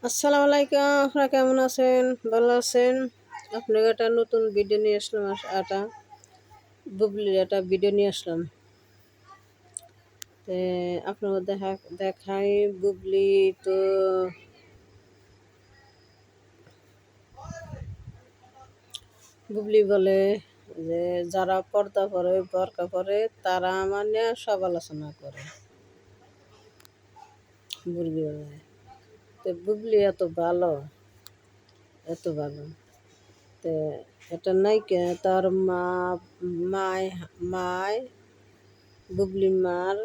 আসসালামু আলাইকুম, আপনারা কেমন আছেন? ভালো আছেন? আপনাকে একটা নতুন ভিডিও নিয়ে আসলাম। একটা বুবলির একটা ভিডিও নিয়ে আসলাম। তে আপনাকে দেখাই বুবলি তো বুবলি বলে যে যারা পর্দা পরে বরকা পরে তারা মানে সব আলোচনা করে। বুবলি বলে তো বুবলি এত ভালো তে এটা নায়িকা তার মায় মায় বুবলির মার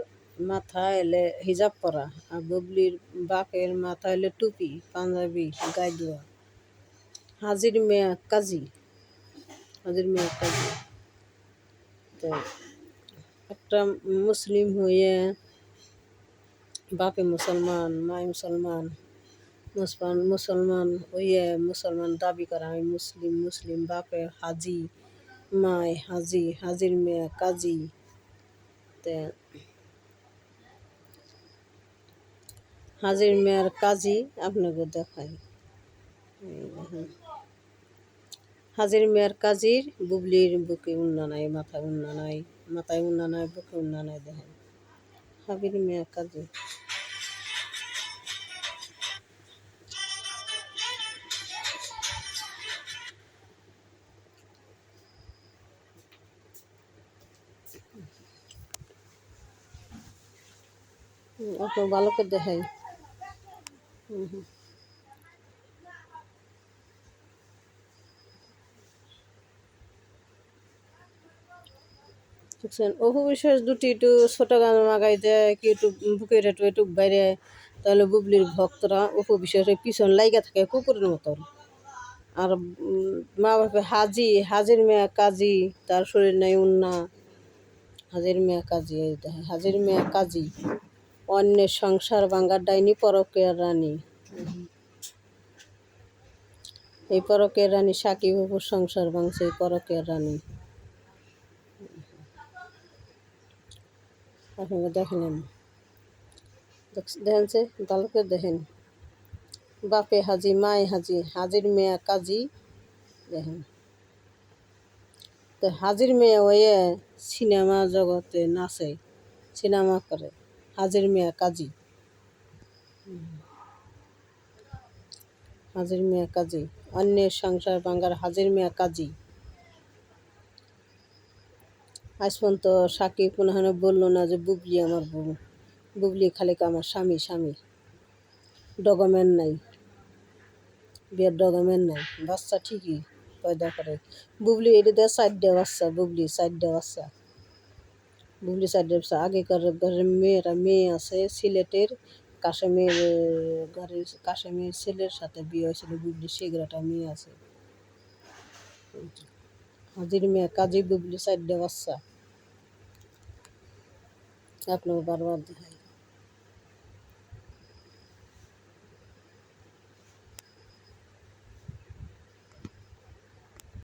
মাথা এলে হিজাব পরা আর বুবলির বাপের মাথা এলে টুপি পাঞ্জাবি গায়ে দেওয়া। হাজির মেয়া কাজী হাজির মেয়া কাজী তো একটা মুসলিম হয়ে বাপে মুসলমান মায় মুসলমান মুসলমান হইয়ে মুসলমান দাবি করা আমি মুসলিম মুসলিম বাপে হাজি মায় হাজি হাজির মেয়া কাজী তে হাজির মেয়ার কাজী আপনাকে দেখাই। হাজির মেয়ার কাজীর বুবলির বুকে উন্না নাই, মাথায় উন্না নাই, মাথায় উন্না নাই, বুকে উন্না নাই। দেখেন হাজির মেয়ার কাজী আপনার ভালো করে দেখাই। দেখছেন অপু বিশ্বাস দুটি একটু ছোট গান মাগাই দেয় কি একটু বুকের একটু বাইরে, তাহলে বুবলির ভক্তরা অপু বিশ্বাসের পিছন লাইগা থাকে কুকুরের মতন। আর মা বাপে হাজির মেয়া কাজী, তার শরীর নাই উন্না। হাজির মেয়া কাজী এই দেখেন হাজির মেয়া কাজী অন্যের সংসার ভাঙ্গার ডাইনি পরকের রানী। এই পরকের রানী সাকিব অপুর সংসার ভাঙছে এই পরকের রানী। আপনারা দেখেন দেখেন ভালো করে দেখেন বাপে হাজি মায় হাজি হাজির মেয়া কাজী দেখেন। তো হাজির মেয়ে হয়ে সিনেমা জগতে নাচে, সিনেমা করে হাজির মেয়া কাজী। হাজির মেয়া কাজী অন্যের সংসার ভাঙ্গার হাজির মেয়া কাজী। আজ পর্যন্ত সাকিব কোনোখানে বললো না যে বুবলি আমার বউ, বুবলি খালি আমার স্বামী স্বামী, ডকুমেন্ট নাই, বিয়ের ডকুমেন্ট নাই, বাচ্চা ঠিকই পয়দা করে। বুবলি এটা দেয় 4টে বাচ্চা, বুবলি 4টে বাচ্চা, বুবলি 4টে বাচ্চা। আগেকার ঘরের মেয়ে আছে সিলেটের কাশেমের ঘরের কাশেমের ছেলের সাথে বিয়ে হয়েছিল বুবলি, সেগুলোটা মেয়ে আছে। হাজির মেয়ে কাজী বুবলি 4টে বাচ্চা। আপনাকে বারবার দেখাই।